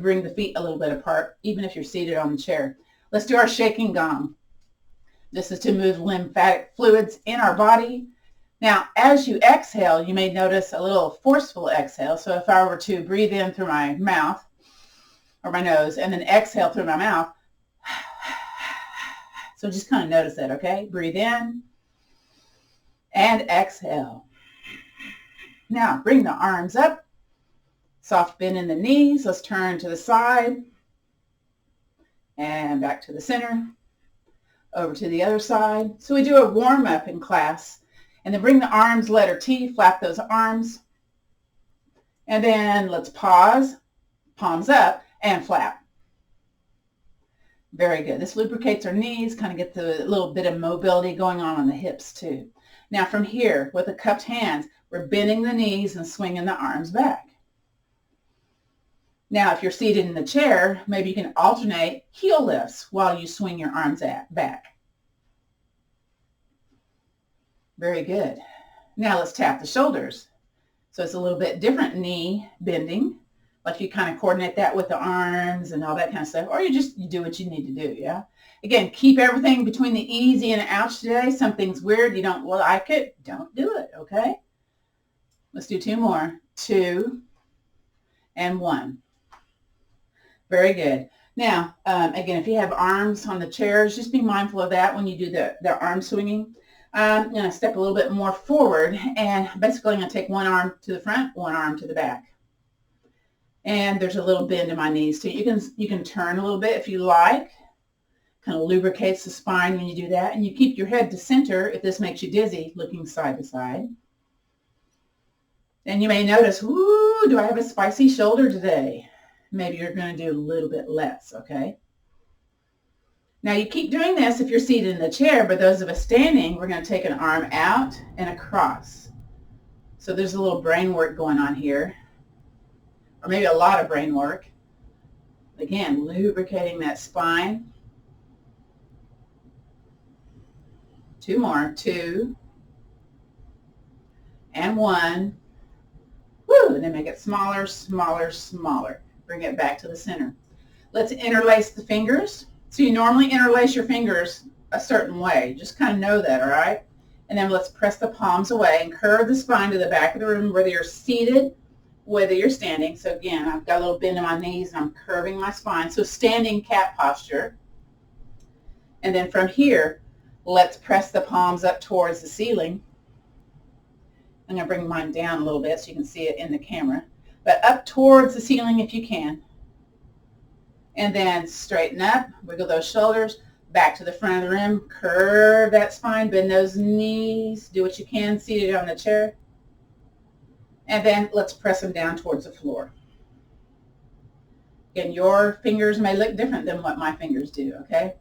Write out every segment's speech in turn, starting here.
Bring the feet a little bit apart, even if you're seated on the chair. Let's do our shaking gong. This is to move lymphatic fluids in our body. Now, as you exhale, you may notice a little forceful exhale. So if I were to breathe in through my mouth or my nose and then exhale through my mouth, so just kind of notice that, okay? Breathe in and exhale. Now, bring the arms up. Soft bend in the knees. Let's turn to the side and back to the center. Over to the other side. So we do a warm-up in class. And then bring the arms, letter T, flap those arms. And then let's pause, palms up, and flap. Very good. This lubricates our knees, kind of gets a little bit of mobility going on the hips too. Now from here, with the cupped hands, we're bending the knees and swinging the arms back. Now, if you're seated in the chair, maybe you can alternate heel lifts while you swing your arms back. Very good. Now let's tap the shoulders. So it's a little bit different knee bending, like you kind of coordinate that with the arms and all that kind of stuff, or you do what you need to do, yeah? Again, keep everything between the easy and ouch today. Something's weird, you don't like it, don't do it, okay? Let's do 2 more. 2 and 1. Very good. Now, again, if you have arms on the chairs, just be mindful of that when you do the arm swinging. I'm going to step a little bit more forward, and basically I'm going to take one arm to the front, one arm to the back. And there's a little bend in my knees too. You can turn a little bit if you like. Kind of lubricates the spine when you do that. And you keep your head to center if this makes you dizzy, looking side to side. And you may notice, ooh, do I have a spicy shoulder today? Maybe you're going to do a little bit less, okay? Now you keep doing this if you're seated in the chair, but those of us standing, we're going to take an arm out and across. So there's a little brain work going on here, or maybe a lot of brain work. Again, lubricating that spine. 2 more, 2 and 1. Woo, and then make it smaller, smaller, smaller. Bring it back to the center. Let's interlace the fingers. So you normally interlace your fingers a certain way. Just kind of know that, all right? And then let's press the palms away and curve the spine to the back of the room, whether you're seated, whether you're standing. So again, I've got a little bend in my knees and I'm curving my spine. So standing cat posture. And then from here, let's press the palms up towards the ceiling. I'm going to bring mine down a little bit so you can see it in the camera. But up towards the ceiling if you can. And then straighten up, wiggle those shoulders, back to the front of the room, curve that spine, bend those knees, do what you can seated on the chair. And then let's press them down towards the floor. Again, your fingers may look different than what my fingers do, okay?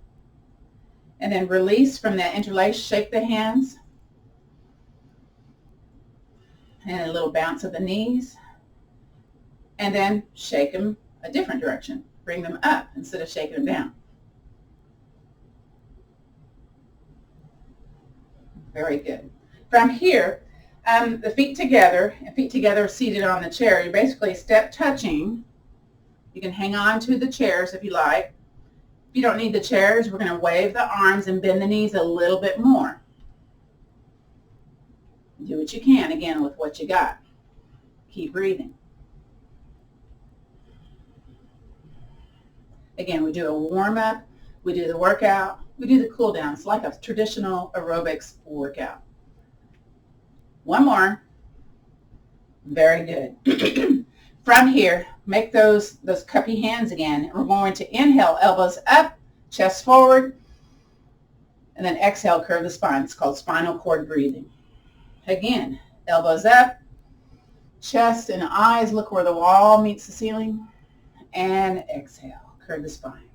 And then release from that interlace, shake the hands. And a little bounce of the knees. And then shake them a different direction. Bring them up instead of shaking them down. Very good. From here, the feet together seated on the chair. You're basically step touching. You can hang on to the chairs if you like. If you don't need the chairs, we're going to wave the arms and bend the knees a little bit more. Do what you can, again, with what you got. Keep breathing. Again, we do a warm-up, we do the workout, we do the cool down. It's like a traditional aerobics workout. 1 more. Very good. From here, make those cuppy hands again. We're going to inhale, elbows up, chest forward, and then exhale, curve the spine. It's called spinal cord breathing. Again, elbows up, chest and eyes, look where the wall meets the ceiling, and exhale. Curve the spine.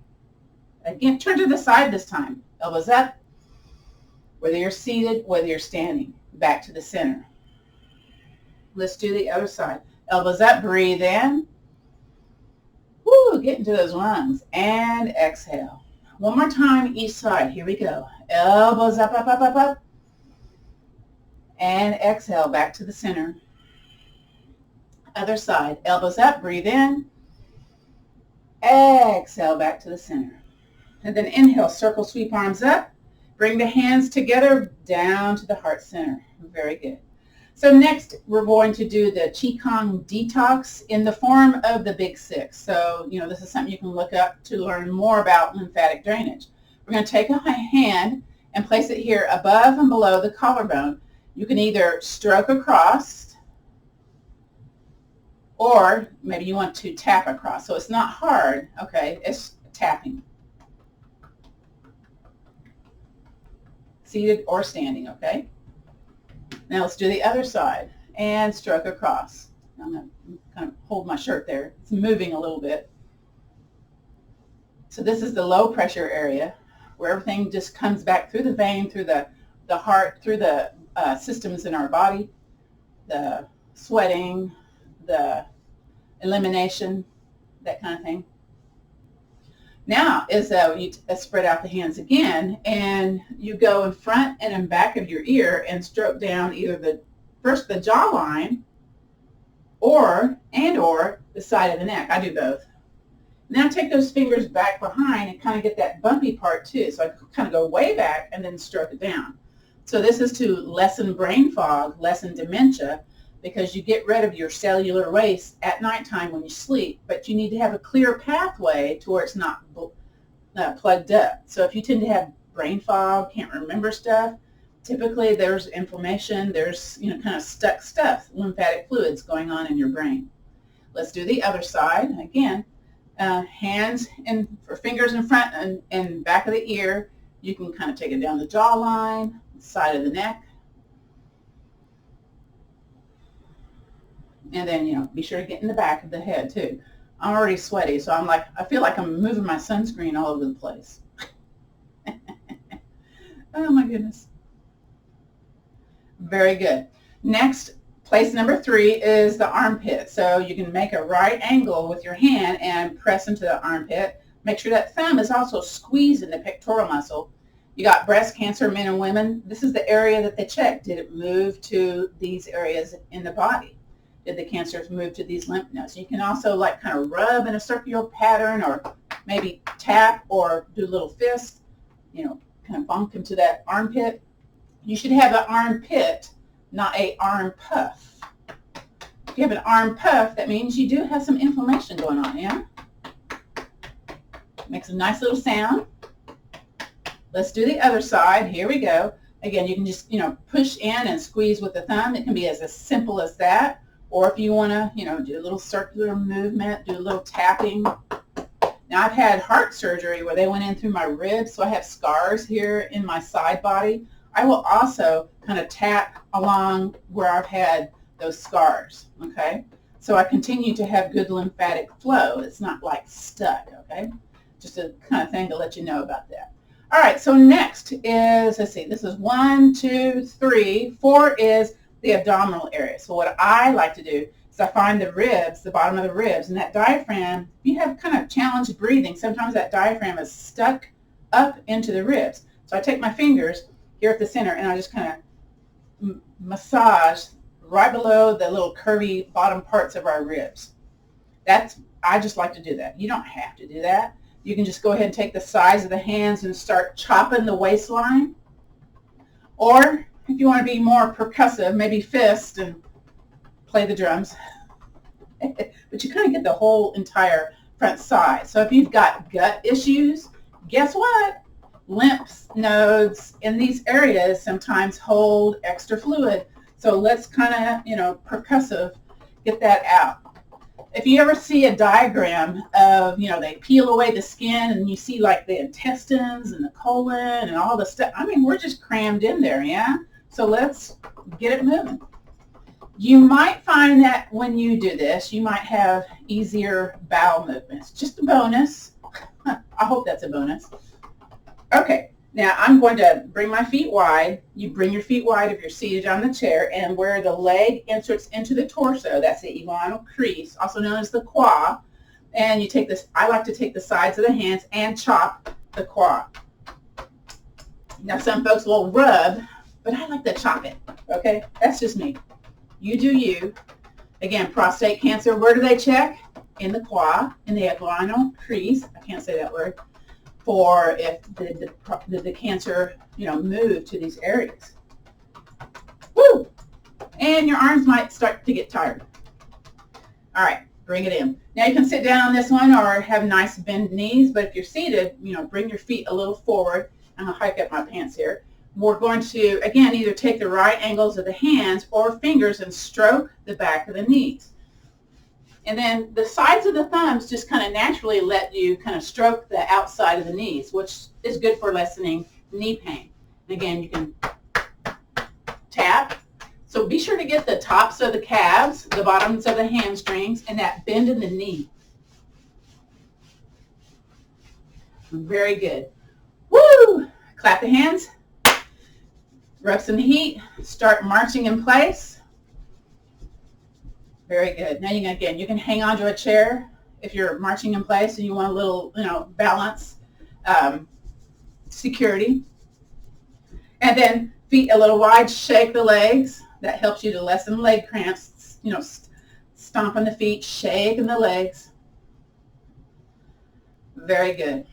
Again, turn to the side this time. Elbows up, whether you're seated, whether you're standing. Back to the center. Let's do the other side. Elbows up, breathe in. Woo, get into those lungs. And exhale. 1 more time each side. Here we go. Elbows up, up, up, up, up. And exhale, back to the center. Other side. Elbows up, breathe in. Exhale back to the center. And then inhale, circle, sweep arms up. Bring the hands together down to the heart center. Very good. So next, we're going to do the QiGong Detox in the form of the Big Six. So, this is something you can look up to learn more about lymphatic drainage. We're going to take a hand and place it here above and below the collarbone. You can either stroke across, or maybe you want to tap across. So it's not hard, okay? It's tapping. Seated or standing, okay? Now let's do the other side and stroke across. I'm going to kind of hold my shirt there. It's moving a little bit. So this is the low pressure area where everything just comes back through the vein, through the heart, through the systems in our body, the sweating, the elimination, that kind of thing. Now is you spread out the hands again, and you go in front and in back of your ear and stroke down either first the jawline or the side of the neck. I do both. Now take those fingers back behind and kind of get that bumpy part too. So I kind of go way back and then stroke it down. So this is to lessen brain fog, lessen dementia, because you get rid of your cellular waste at nighttime when you sleep, but you need to have a clear pathway to where it's not plugged up. So if you tend to have brain fog, can't remember stuff, typically there's inflammation, there's kind of stuck stuff, lymphatic fluids going on in your brain. Let's do the other side. Again, hands for fingers in front and back of the ear. You can kind of take it down the jawline, side of the neck. And then, be sure to get in the back of the head too. I'm already sweaty, so I feel like I'm moving my sunscreen all over the place. Oh my goodness. Very good. Next, place number 3 is the armpit. So you can make a right angle with your hand and press into the armpit. Make sure that thumb is also squeezing the pectoral muscle. You got breast cancer, men and women. This is the area that they check. Did it move to these areas in the body? Did the cancer move to these lymph nodes? You can also kind of rub in a circular pattern, or maybe tap or do a little fist, kind of bump into that armpit. You should have an armpit, not an arm puff. If you have an arm puff, that means you do have some inflammation going on, yeah? Makes a nice little sound. Let's do the other side. Here we go. Again, you can just, push in and squeeze with the thumb. It can be as simple as that. Or if you want to, do a little circular movement, do a little tapping. Now, I've had heart surgery where they went in through my ribs, so I have scars here in my side body. I will also kind of tap along where I've had those scars, okay? So I continue to have good lymphatic flow. It's not stuck, okay? Just a kind of thing to let you know about that. All right, so next is, let's see, this is 1, 2, 3, 4 is the abdominal area. So what I like to do is I find the ribs, the bottom of the ribs, and that diaphragm, if you have kind of challenged breathing, sometimes that diaphragm is stuck up into the ribs. So I take my fingers here at the center and I just kind of massage right below the little curvy bottom parts of our ribs. I just like to do that. You don't have to do that. You can just go ahead and take the size of the hands and start chopping the waistline. Or if you want to be more percussive, maybe fist and play the drums. But you kind of get the whole entire front side. So if you've got gut issues, guess what? Lymph nodes in these areas sometimes hold extra fluid. So let's kind of, percussive, get that out. If you ever see a diagram of, they peel away the skin and you see the intestines and the colon and all the stuff. I mean, we're just crammed in there, yeah? So let's get it moving. You might find that when you do this, you might have easier bowel movements. Just a bonus. I hope that's a bonus. Okay, now I'm going to bring my feet wide. You bring your feet wide if you're seated on the chair, and where the leg inserts into the torso, that's the inguinal crease, also known as the quad. And you take this, I like to take the sides of the hands and chop the quad. Now some folks will rub, but I like to chop it, okay? That's just me. You do you. Again, prostate cancer, where do they check? in the quad, in the abdominal crease, I can't say that word, for if the cancer, move to these areas. Woo! And your arms might start to get tired. All right, bring it in. Now you can sit down on this one or have nice bent knees, but if you're seated, bring your feet a little forward. I'm going to hike up my pants here. We're going to, again, either take the right angles of the hands or fingers and stroke the back of the knees. And then the sides of the thumbs just kind of naturally let you kind of stroke the outside of the knees, which is good for lessening knee pain. And again, you can tap. So be sure to get the tops of the calves, the bottoms of the hamstrings, and that bend in the knee. Very good. Woo! Clap the hands. Rub some heat. Start marching in place. Very good. Now you can hang onto a chair if you're marching in place and you want a little, balance, security. And then feet a little wide, shake the legs. That helps you to lessen leg cramps. Stomp on the feet, shaking the legs. Very good.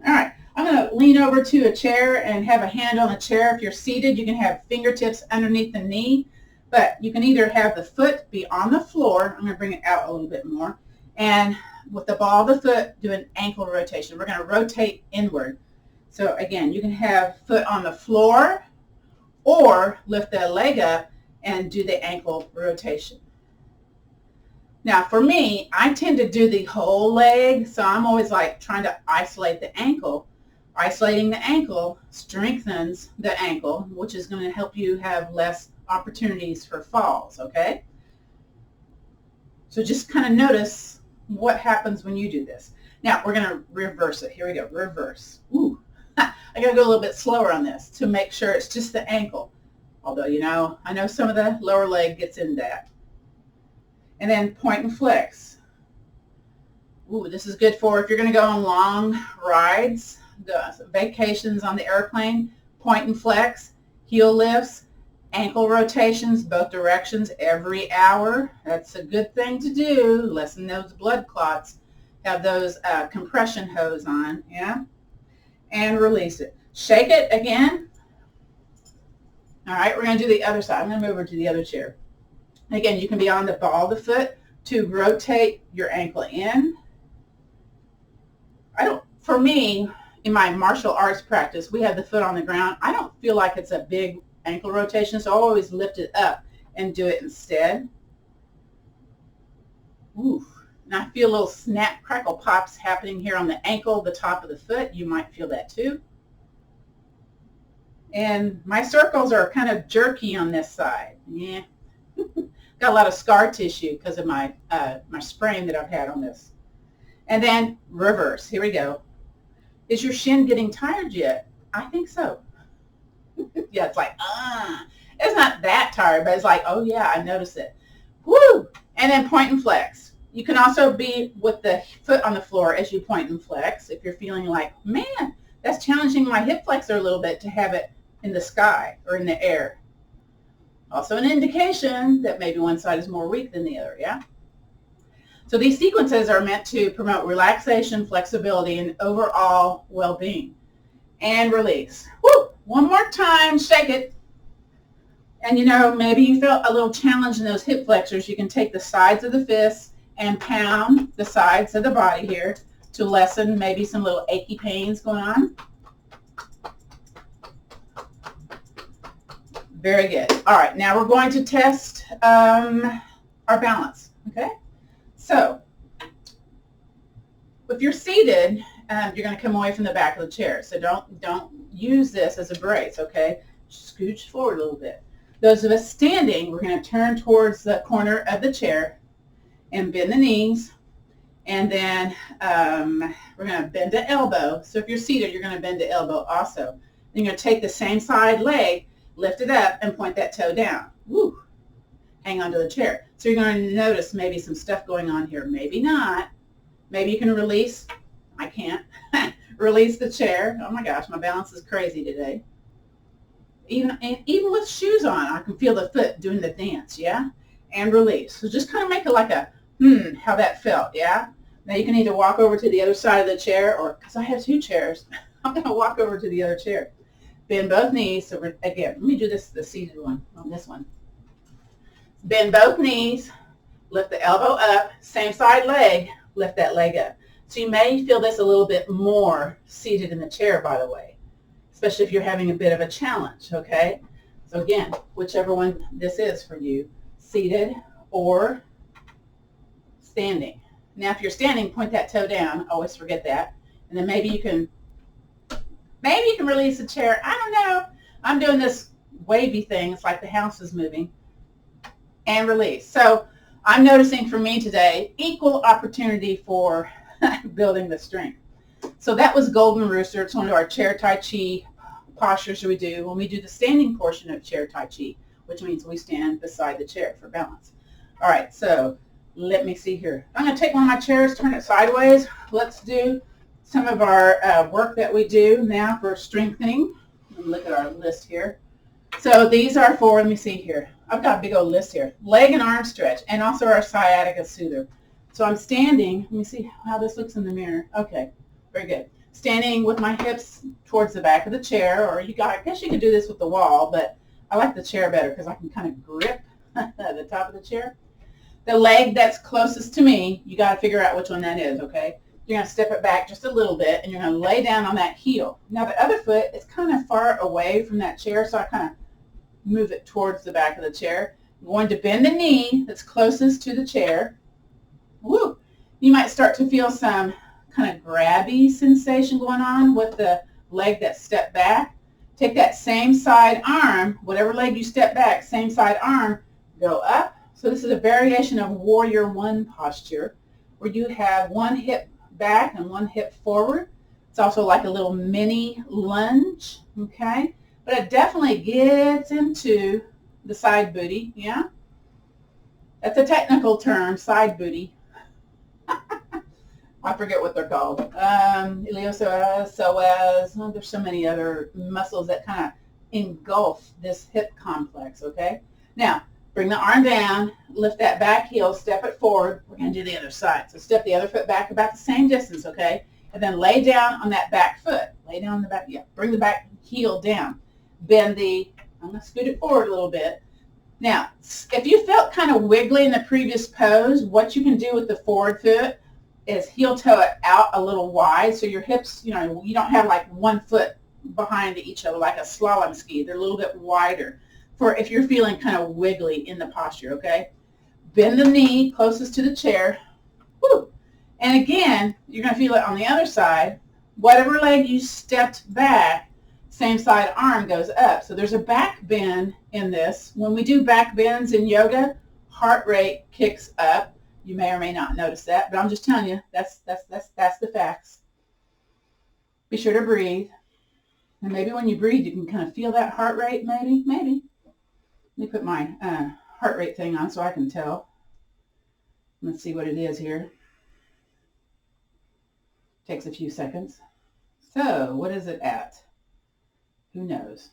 All right, I'm going to lean over to a chair and have a hand on the chair. If you're seated, you can have fingertips underneath the knee, but you can either have the foot be on the floor. I'm going to bring it out a little bit more. And with the ball of the foot, do an ankle rotation. We're going to rotate inward. So again, you can have foot on the floor or lift the leg up and do the ankle rotation. Now for me, I tend to do the whole leg, so I'm always like trying to isolate the ankle. Isolating the ankle strengthens the ankle, which is going to help you have less opportunities for falls, okay? So just kind of notice what happens when you do this. Now we're going to reverse it. Here we go, reverse. Ooh. I got to go a little bit slower on this to make sure it's just the ankle. Although, I know some of the lower leg gets in that. And then point and flex. Ooh, this is good for if you're going to go on long rides, the vacations on the airplane. Point and flex, heel lifts, ankle rotations, both directions every hour. That's a good thing to do. Lessen those blood clots. Have those compression hose on, yeah? And release it. Shake it again. All right, we're going to do the other side. I'm going to move over to the other chair. Again, you can be on the ball of the foot to rotate your ankle in. For me, in my martial arts practice, we have the foot on the ground. I don't feel like it's a big ankle rotation, so I always lift it up and do it instead. Ooh. And I feel little snap, crackle pops happening here on the ankle, the top of the foot. You might feel that too. And my circles are kind of jerky on this side. Yeah. Got a lot of scar tissue because of my sprain that I've had on this. And then reverse. Here we go. Is your shin getting tired yet? I think so. Yeah, it's like, It's not that tired, but it's like, oh yeah, I notice it. Woo! And then point and flex. You can also be with the foot on the floor as you point and flex if you're feeling like, man, that's challenging my hip flexor a little bit to have it in the sky or in the air. Also an indication that maybe one side is more weak than the other, yeah? So these sequences are meant to promote relaxation, flexibility, and overall well-being. And release. Woo! One more time, shake it. And maybe you felt a little challenge in those hip flexors. You can take the sides of the fists and pound the sides of the body here to lessen maybe some little achy pains going on. Very good. All right, now we're going to test our balance, okay? So if you're seated, you're going to come away from the back of the chair. So don't use this as a brace, okay? Scooch forward a little bit. Those of us standing, we're going to turn towards the corner of the chair and bend the knees. And then we're going to bend the elbow. So if you're seated, you're going to bend the elbow also. Then you're going to take the same side leg, lift it up, and point that toe down. Woo! Hang onto the chair. So you're going to notice maybe some stuff going on here. Maybe not. Maybe you can release. I can't. Release the chair. Oh my gosh, my balance is crazy today. Even with shoes on, I can feel the foot doing the dance, yeah? And release. So just kind of make it like a How that felt, yeah? Now you can either walk over to the other side of the chair, or, because I have two chairs, I'm going to walk over to the other chair. Bend both knees. So again, let me do this, the seated one on this one. Bend both knees, lift the elbow up, same side leg, lift that leg up. So you may feel this a little bit more seated in the chair, by the way, especially if you're having a bit of a challenge, okay? So again, whichever one this is for you, seated or standing. Now, if you're standing, point that toe down. Always forget that. And then maybe you can release the chair. I don't know. I'm doing this wavy thing. It's like the house is moving. And release. So I'm noticing for me today, equal opportunity for building the strength. So that was Golden Rooster. It's one of our chair Tai Chi postures we do when we do the standing portion of chair Tai Chi, which means we stand beside the chair for balance. All right, so let me see here. I'm going to take one of my chairs, turn it sideways. Let's do some of our work that we do now for strengthening. Look at our list here. So these are for, let me see here. I've got a big old list here. Leg and arm stretch, and also our sciatica soother. So I'm standing. Let me see how this looks in the mirror. Okay, very good. Standing with my hips towards the back of the chair, or I guess you could do this with the wall, but I like the chair better because I can kind of grip the top of the chair. The leg that's closest to me, you got to figure out which one that is, okay? You're going to step it back just a little bit, and you're going to lay down on that heel. Now, the other foot is kind of far away from that chair, so I kind of move it towards the back of the chair. I'm going to bend the knee that's closest to the chair. Woo! You might start to feel some kind of grabby sensation going on with the leg that stepped back. Take that same side arm, whatever leg you step back, same side arm, go up. So this is a variation of Warrior One posture, where you have one hip back and one hip forward. It's also like a little mini lunge, okay? But it definitely gets into the side booty, yeah? That's a technical term, side booty. I forget what they're called. Iliopsoas, psoas. There's so many other muscles that kind of engulf this hip complex, okay? Now, bring the arm down, lift that back heel, step it forward. We're going to do the other side. So step the other foot back about the same distance, okay? And then lay down on that back foot. Lay down on the back, yeah. Bring the back heel down. I'm going to scoot it forward a little bit. Now, if you felt kind of wiggly in the previous pose, what you can do with the forward foot is heel toe it out a little wide, so your hips, you don't have like one foot behind each other like a slalom ski. They're a little bit wider for if you're feeling kind of wiggly in the posture, okay? Bend the knee closest to the chair. Woo! And again, you're going to feel it on the other side. Whatever leg you stepped back, same side arm goes up. So there's a back bend in this. When we do back bends in yoga, heart rate kicks up. You may or may not notice that, but I'm just telling you, that's the facts. Be sure to breathe. And maybe when you breathe, you can kind of feel that heart rate, maybe. Let me put my heart rate thing on so I can tell. Let's see what it is here. Takes a few seconds. So what is it at? Who knows?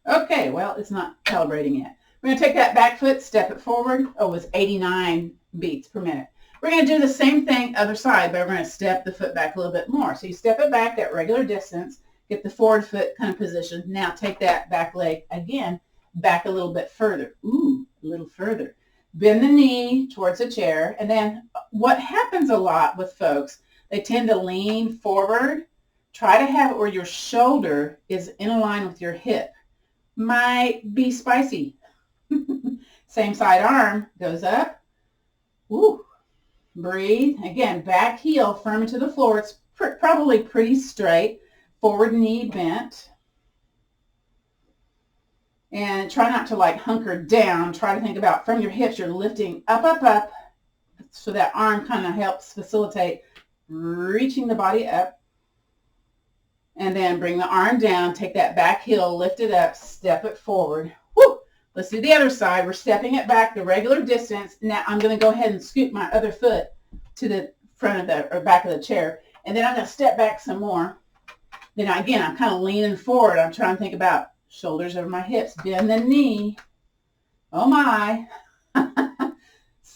Okay, well, it's not calibrating yet. We're going to take that back foot, step it forward. Oh, it's 89 beats per minute. We're going to do the same thing other side, but we're going to step the foot back a little bit more. So you step it back at regular distance, get the forward foot kind of positioned. Now take that back leg again, back a little bit further. Ooh, a little further. Bend the knee towards the chair. And then what happens a lot with folks, they tend to lean forward. Try to have it where your shoulder is in a line with your hip. Might be spicy. Same side arm goes up. Ooh. Breathe. Again, back heel firm into the floor. It's probably pretty straight. Forward knee bent. And try not to like hunker down. Try to think about from your hips, you're lifting up, up, up. So that arm kind of helps facilitate reaching the body up. And then bring the arm down. Take that back heel, lift it up, step it forward. Woo! Let's do the other side. We're stepping it back the regular distance. Now I'm going to go ahead and scoot my other foot to the front of the or back of the chair. And then I'm going to step back some more. Then again, I'm kind of leaning forward. I'm trying to think about shoulders over my hips. Bend the knee. Oh my.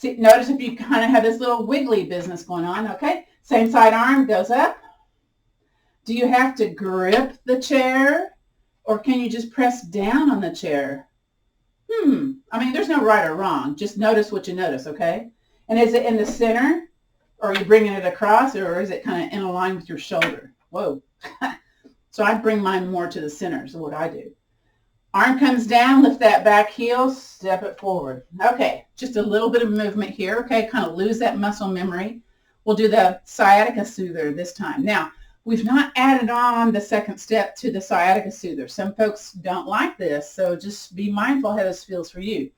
See, notice if you kind of have this little wiggly business going on, okay? Same side arm goes up. Do you have to grip the chair or can you just press down on the chair? I mean, there's no right or wrong. Just notice what you notice, okay? And is it in the center or are you bringing it across or is it kind of in a line with your shoulder? Whoa. So I bring mine more to the center is what I do. Arm comes down, lift that back heel, step it forward. Okay, just a little bit of movement here, okay? Kind of lose that muscle memory. We'll do the sciatica soother this time. Now, we've not added on the second step to the sciatica soother. Some folks don't like this, so just be mindful how this feels for you.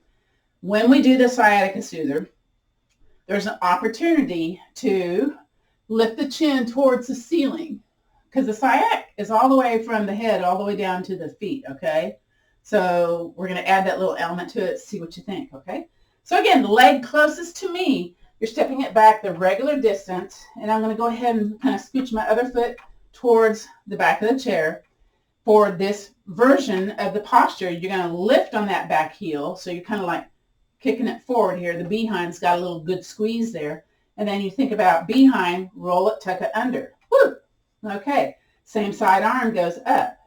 When we do the sciatica soother, there's an opportunity to lift the chin towards the ceiling because the sciatic is all the way from the head all the way down to the feet, okay? So we're going to add that little element to it, see what you think, okay? So again, the leg closest to me, you're stepping it back the regular distance, and I'm going to go ahead and kind of scooch my other foot towards the back of the chair. For this version of the posture, you're going to lift on that back heel, so you're kind of like kicking it forward here. The behind's got a little good squeeze there. And then you think about behind, roll it, tuck it under. Woo! Okay, same side arm goes up.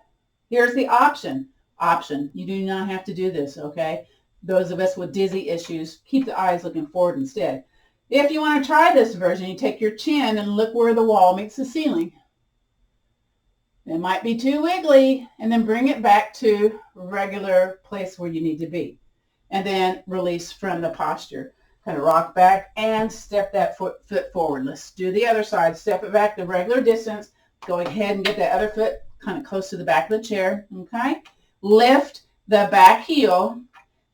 Here's the option. You do not have to do this, okay? Those of us with dizzy issues, keep the eyes looking forward instead. If you want to try this version, you take your chin and look where the wall meets the ceiling. It might be too wiggly, and then bring it back to regular place where you need to be. And then release from the posture. Kind of rock back and step that foot forward. Let's do the other side. Step it back the regular distance. Go ahead and get that other foot kind of close to the back of the chair, okay? Lift the back heel,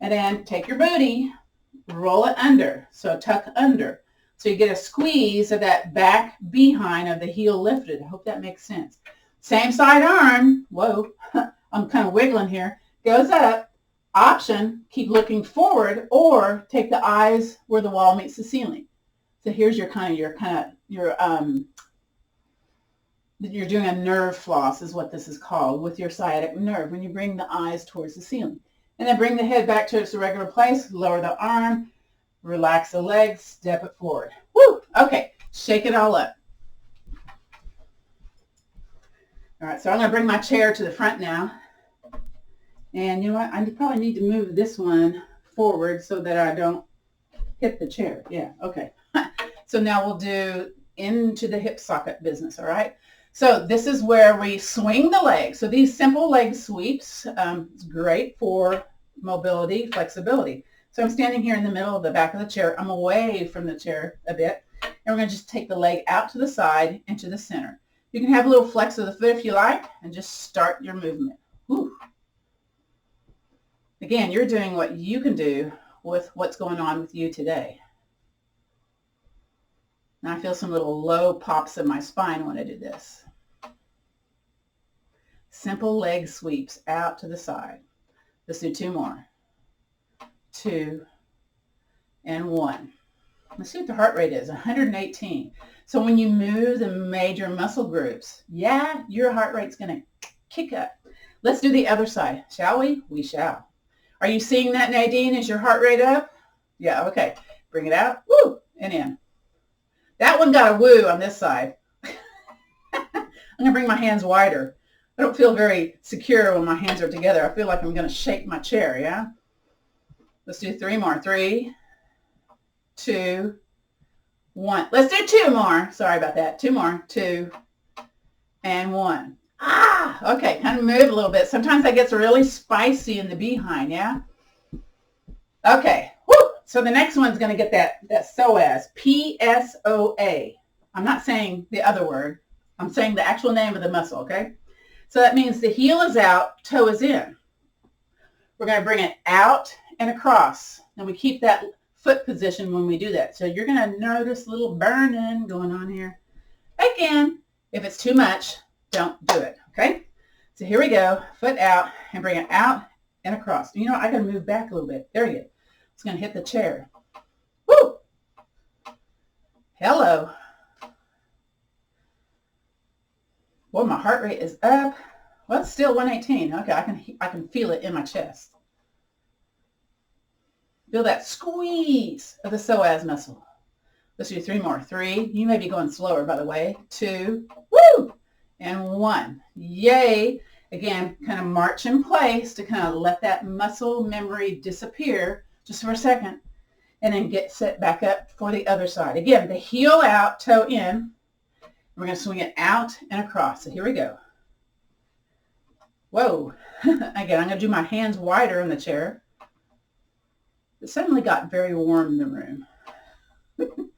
and then take your booty, roll it under, so tuck under. So you get a squeeze of that back behind of the heel lifted. I hope that makes sense. Same side arm, whoa, I'm kind of wiggling here, goes up. Option, keep looking forward or take the eyes where the wall meets the ceiling. So here's you're doing a nerve floss is what this is called with your sciatic nerve when you bring the eyes towards the ceiling. And then bring the head back to its regular place, lower the arm, relax the legs, step it forward. Woo! Okay, shake it all up. All right, so I'm going to bring my chair to the front now. And you know what? I probably need to move this one forward so that I don't hit the chair. Yeah, okay. So now we'll do into the hip socket business, all right? So this is where we swing the legs. So these simple leg sweeps is great for mobility, flexibility. So I'm standing here in the middle of the back of the chair. I'm away from the chair a bit. And we're going to just take the leg out to the side and to the center. You can have a little flex of the foot if you like and just start your movement. Whew. Again, you're doing what you can do with what's going on with you today. And I feel some little low pops in my spine when I do this. Simple leg sweeps out to the side. Let's do two more. 2 and 1. Let's see what the heart rate is, 118. So when you move the major muscle groups, yeah, your heart rate's going to kick up. Let's do the other side, shall we? We shall. Are you seeing that, Nadine? Is your heart rate up? Yeah, okay. Bring it out. Woo! And in. That one got a woo on this side. I'm going to bring my hands wider. I don't feel very secure when my hands are together. I feel like I'm going to shake my chair, yeah? Let's do 3 more. 3, 2, 1. Let's do 2 more. Sorry about that. 2 more. 2 and 1. Okay, kind of move a little bit. Sometimes that gets really spicy in the behind, yeah? Okay, woo! So the next one's going to get that psoas, P-S-O-A. I'm not saying the other word. I'm saying the actual name of the muscle, okay? So that means the heel is out, toe is in. We're going to bring it out and across. And we keep that foot position when we do that. So you're going to notice a little burning going on here. Again, if it's too much, don't do it, okay? So here we go, foot out, and bring it out and across. You know, I got to move back a little bit. There you go. It's going to hit the chair. Woo! Hello. Boy, my heart rate is up. Well, it's still 118. Okay, I can feel it in my chest. Feel that squeeze of the psoas muscle. Let's do 3 more. 3. You may be going slower, by the way. 2. Woo! And 1. Yay! Again, kind of march in place to kind of let that muscle memory disappear just for a second. And then get set back up for the other side. Again, the heel out, toe in. We're going to swing it out and across. So here we go. Whoa. Again, I'm going to do my hands wider in the chair. It suddenly got very warm in the room. Maybe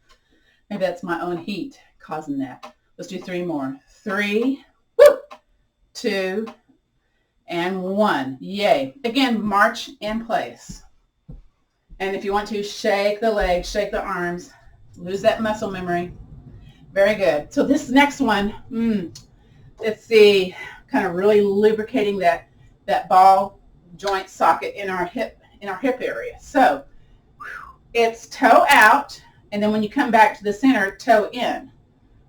that's my own heat causing that. Let's do 3 more. 3, woo, 2, and 1. Yay. Again, march in place. And if you want to, shake the legs, shake the arms, lose that muscle memory. Very good. So this next one, it's the kind of really lubricating that ball joint socket in our hip area. So it's toe out, and then when you come back to the center, toe in.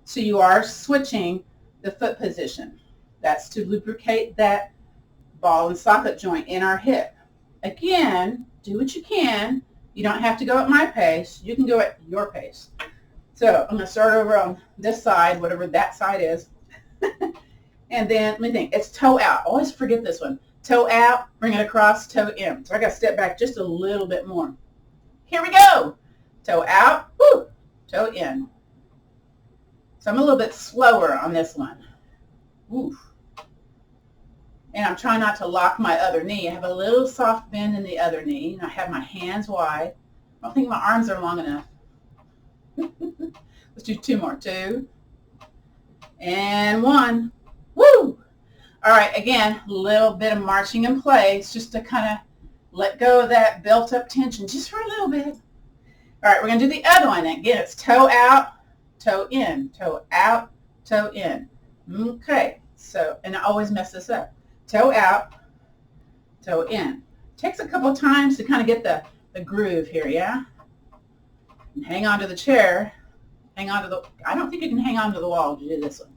So you are switching the foot position. That's to lubricate that ball and socket joint in our hip. Again, do what you can. You don't have to go at my pace. You can go at your pace. So I'm going to start over on this side, whatever that side is. And then let me think. It's toe out. Always forget this one. Toe out, bring it across, toe in. So I got to step back just a little bit more. Here we go. Toe out, woo, toe in. So I'm a little bit slower on this one. Oof. And I'm trying not to lock my other knee. I have a little soft bend in the other knee, and I have my hands wide. I don't think my arms are long enough. Let's do 2 more. 2 and 1. Woo! All right, again, a little bit of marching in place just to kind of let go of that built up tension just for a little bit. All right, we're going to do the other one. Again, it's toe out, toe in, toe out, toe in. Okay, so, and I always mess this up. Toe out, toe in. Takes a couple times to kind of get the groove here, yeah? And hang on to the chair. Hang on to the, I don't think you can hang on to the wall to do this one.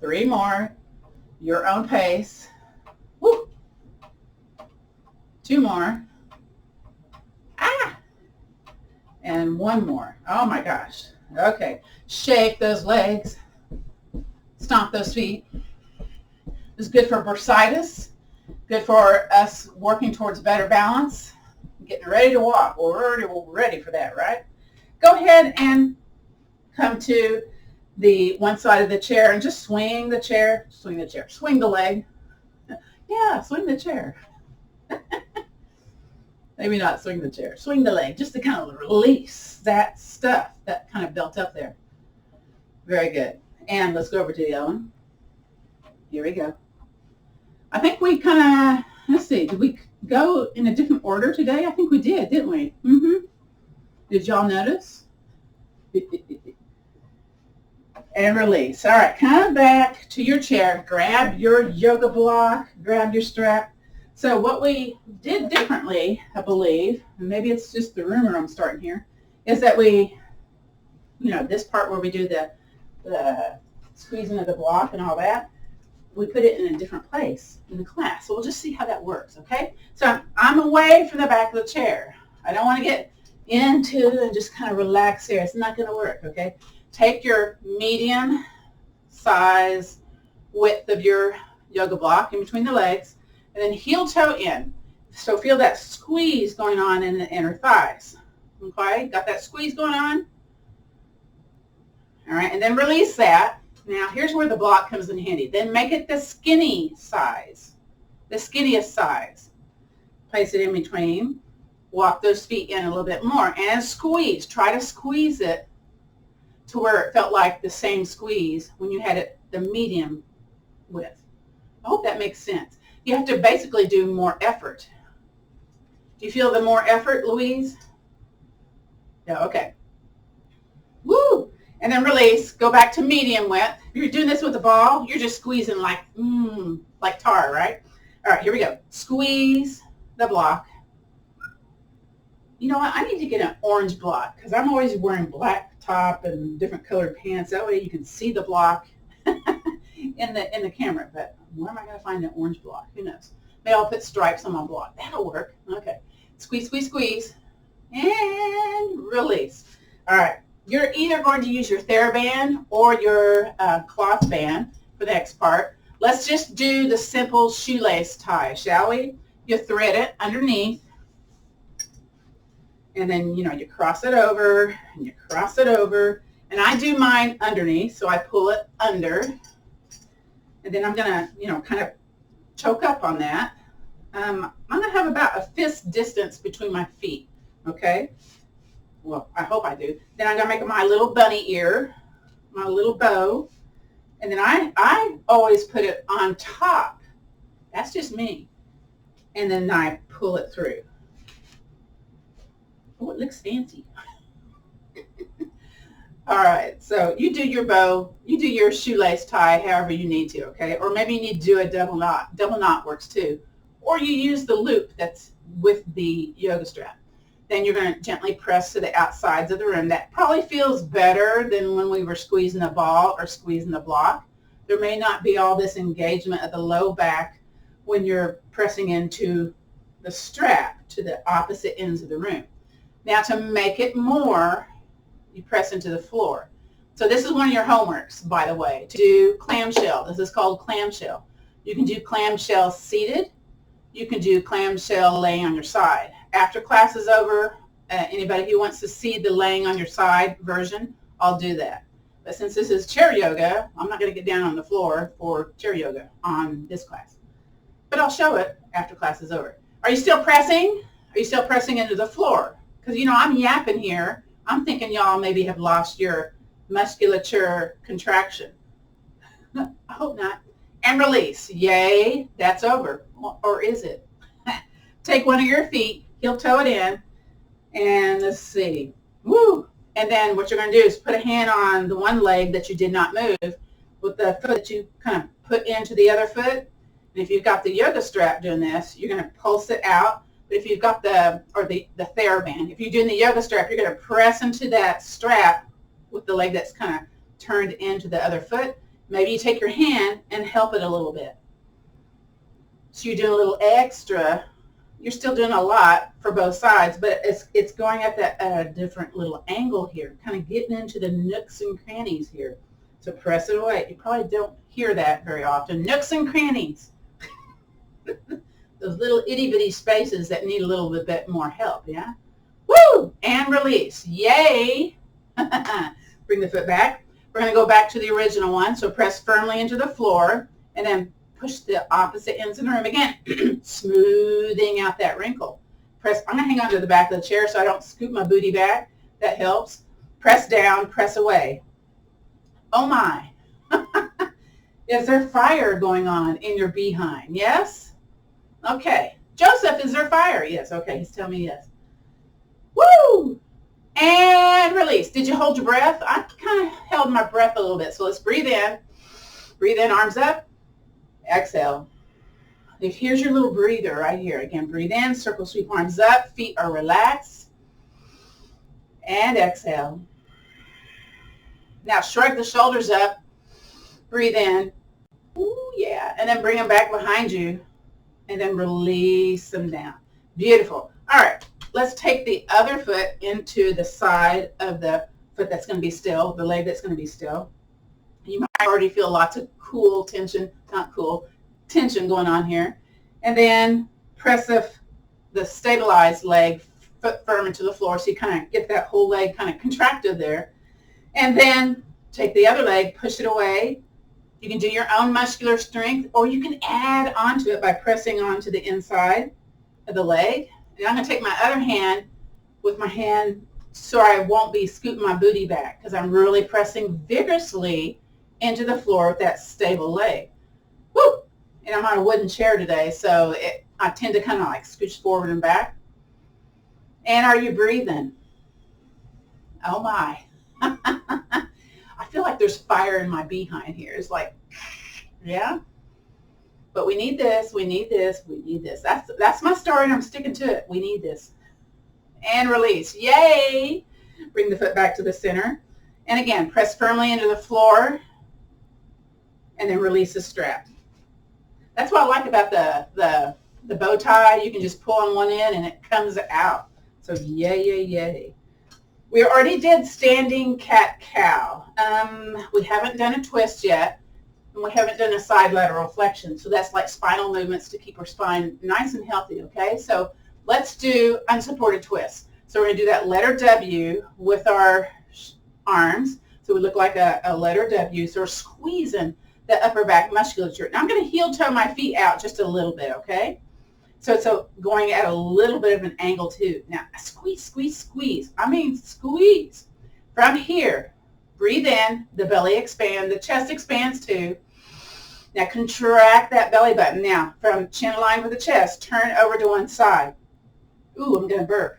3 more, your own pace. Woo. 2 more. Ah! And 1 more. Oh my gosh. Okay. Shake those legs. Stomp those feet. This is good for bursitis. Good for us working towards better balance. Getting ready to walk. We're already ready for that, right? Go ahead and come to the one side of the chair and just swing the chair, swing the leg. Yeah, swing the chair. Maybe not swing the chair, swing the leg, just to kind of release that stuff that kind of built up there. Very good. And let's go over to the other one. Here we go. I think we kind of, let's see, did we go in a different order today? I think we did, didn't we? Did y'all notice? And release. All right, come back to your chair. Grab your yoga block. Grab your strap. So what we did differently, I believe, and maybe it's just the rumor I'm starting here, is that we, this part where we do the squeezing of the block and all that, we put it in a different place in the class. So we'll just see how that works, okay? So I'm away from the back of the chair. I don't want to get into and just kind of relax here. It's not going to work, okay? Take your medium size width of your yoga block in between the legs, and then heel toe in. So feel that squeeze going on in the inner thighs. Okay, got that squeeze going on? All right, and then release that. Now here's where the block comes in handy. Then make it the skinny size, the skinniest size. Place it in between. Walk those feet in a little bit more and squeeze. Try to squeeze it to where it felt like the same squeeze when you had it the medium width. I hope that makes sense. You have to basically do more effort. Do you feel the more effort, Louise? Yeah, okay. Woo! And then release. Go back to medium width. If you're doing this with the ball, you're just squeezing like tar, right? All right, here we go. Squeeze the block. You know what? I need to get an orange block because I'm always wearing black top and different colored pants. That way you can see the block in the camera. But where am I going to find an orange block? Who knows? Maybe I'll put stripes on my block. That'll work. Okay. Squeeze, squeeze, squeeze. And release. All right. You're either going to use your TheraBand or your cloth band for the next part. Let's just do the simple shoelace tie, shall we? You thread it underneath. And then, you know, you cross it over and you cross it over. And I do mine underneath, so I pull it under. And then I'm going to, you know, kind of choke up on that. I'm going to have about a fist distance between my feet, okay? Well, I hope I do. Then I'm going to make my little bunny ear, my little bow. And then I always put it on top. That's just me. And then I pull it through. Oh, it looks fancy. All right, so you do your bow, you do your shoelace tie however you need to, okay? Or maybe you need to do a double knot. Double knot works too. Or you use the loop that's with the yoga strap. Then you're going to gently press to the outsides of the room. That probably feels better than when we were squeezing the ball or squeezing the block. There may not be all this engagement at the low back when you're pressing into the strap to the opposite ends of the room. Now to make it more, you press into the floor. So this is one of your homeworks, by the way, to do clamshell. This is called clamshell. You can do clamshell seated. You can do clamshell laying on your side. After class is over, anybody who wants to see the laying on your side version, I'll do that. But since this is chair yoga, I'm not going to get down on the floor for chair yoga on this class. But I'll show it after class is over. Are you still pressing? Are you still pressing into the floor? Because, you know, I'm yapping here. I'm thinking y'all maybe have lost your musculature contraction. I hope not. And release. Yay, that's over. Or is it? Take one of your feet, heel toe it in, and let's see. Woo! And then what you're going to do is put a hand on the one leg that you did not move with the foot that you kind of put into the other foot. And if you've got the yoga strap doing this, you're going to pulse it out. But if you've got the TheraBand, if you're doing the yoga strap, you're going to press into that strap with the leg that's kind of turned into the other foot. Maybe you take your hand and help it a little bit. So you're doing a little extra. You're still doing a lot for both sides, but it's going at that different little angle here, kind of getting into the nooks and crannies here. So press it away. You probably don't hear that very often. Nooks and crannies. Those little itty-bitty spaces that need a little bit more help, yeah? Woo! And release. Yay! Bring the foot back. We're going to go back to the original one. So press firmly into the floor and then push the opposite ends in the room again, smoothing out that wrinkle. Press. I'm going to hang on to the back of the chair so I don't scoop my booty back. That helps. Press down, press away. Oh my. Is there fire going on in your behind? Yes? Okay. Joseph, is there fire? Yes. Okay. He's telling me yes. Woo! And release. Did you hold your breath? I kind of held my breath a little bit. So let's breathe in. Breathe in, arms up. Exhale. Here's your little breather right here. Again, breathe in, circle sweep arms up. Feet are relaxed. And exhale. Now shrug the shoulders up. Breathe in. Ooh, yeah. And then bring them back behind you. And then release them down. Beautiful. All right. Let's take the other foot into the side of the foot that's going to be still, the leg that's going to be still. You might already feel lots of cool tension, not cool, tension going on here. And then press the stabilized leg foot firm into the floor so you kind of get that whole leg kind of contracted there. And then take the other leg, push it away. You can do your own muscular strength, or you can add onto it by pressing onto the inside of the leg. And I'm going to take my other hand with my hand so I won't be scooting my booty back because I'm really pressing vigorously into the floor with that stable leg. Woo! And I'm on a wooden chair today, so I tend to kind of like scooch forward and back. And are you breathing? Oh my. I feel like there's fire in my behind here. It's like, yeah. But we need this, we need this, we need this. That's my story and I'm sticking to it. We need this. And release. Yay! Bring the foot back to the center. And again, press firmly into the floor and then release the strap. That's what I like about the the bow tie, you can just pull on one end and it comes out. So yay, yay, yay. We already did standing cat-cow. We haven't done a twist yet, and we haven't done a side lateral flexion. So that's like spinal movements to keep our spine nice and healthy, okay? So let's do unsupported twist. So we're going to do that letter W with our arms. So we look like a letter W. So we're squeezing the upper back musculature. Now I'm going to heel toe my feet out just a little bit, okay? So it's going at a little bit of an angle too. Now squeeze, squeeze, squeeze. I mean squeeze. From here, breathe in, the belly expands, the chest expands too. Now contract that belly button. Now from chin aligned with the chest, turn over to one side. Ooh, I'm going to burp.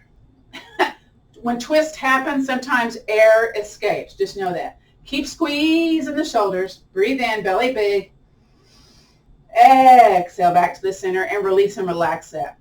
When twist happens, sometimes air escapes. Just know that. Keep squeezing the shoulders. Breathe in, belly big. Exhale back to the center and release and relax that.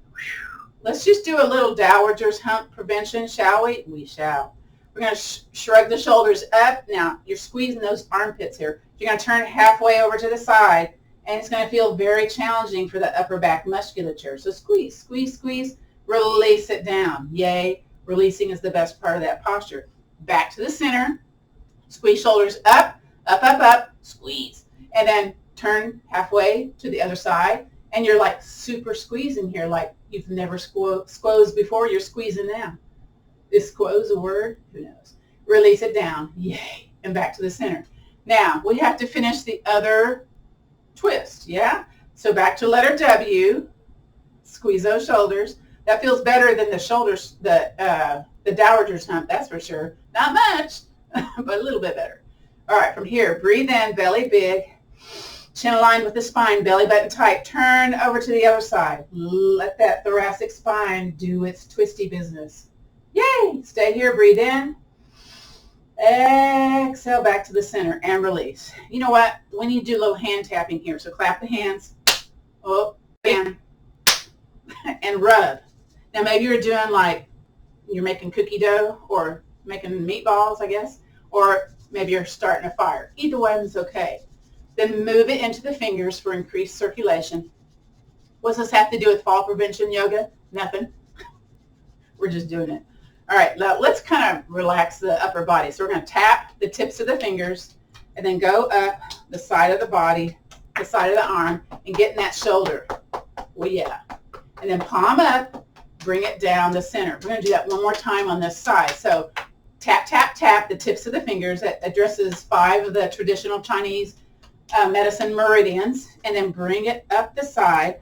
Let's just do a little dowager's hump prevention, shall we? We shall. We're going to shrug the shoulders up. Now, you're squeezing those armpits here. You're going to turn halfway over to the side, and it's going to feel very challenging for the upper back musculature. So squeeze, squeeze, squeeze. Release it down. Yay. Releasing is the best part of that posture. Back to the center. Squeeze shoulders up, up, up, up. Squeeze. And then turn halfway to the other side, and you're like super squeezing here, like you've never squoze before. You're squeezing now. Is squoze a word? Who knows? Release it down. Yay. And back to the center. Now, we have to finish the other twist, yeah? So back to letter W. Squeeze those shoulders. That feels better than the shoulders, the dowager's hump, that's for sure. Not much, but a little bit better. All right, from here, breathe in, belly big. Chin aligned with the spine, belly button tight. Turn over to the other side. Let that thoracic spine do its twisty business. Yay! Stay here, breathe in. Exhale back to the center and release. You know what? We need to do a little hand tapping here. So clap the hands. Oh, bam. And rub. Now maybe you're doing like you're making cookie dough or making meatballs, I guess. Or maybe you're starting a fire. Either one's okay. Then move it into the fingers for increased circulation. What's this have to do with fall prevention yoga? Nothing. We're just doing it. All right, now let's kind of relax the upper body. So we're going to tap the tips of the fingers and then go up the side of the body, the side of the arm, and get in that shoulder. Well, yeah. And then palm up, bring it down the center. We're going to do that one more time on this side. So tap, tap, tap the tips of the fingers. That addresses 5 of the traditional Chinese medicine meridians, and then bring it up the side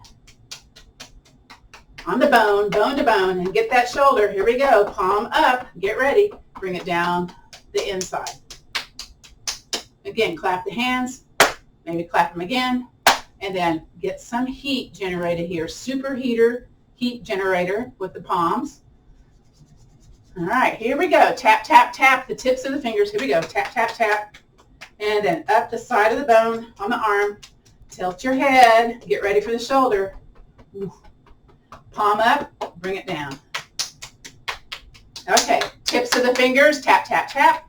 on the bone, bone to bone, and get that shoulder. Here we go. Palm up. Get ready. Bring it down the inside. Again, clap the hands. Maybe clap them again. And then get some heat generated here. Superheater heat generator with the palms. All right, here we go. Tap, tap, tap the tips of the fingers. Here we go. Tap, tap, tap. And then up the side of the bone on the arm. Tilt your head. Get ready for the shoulder. Ooh. Palm up. Bring it down. Okay. Tips of the fingers. Tap, tap, tap.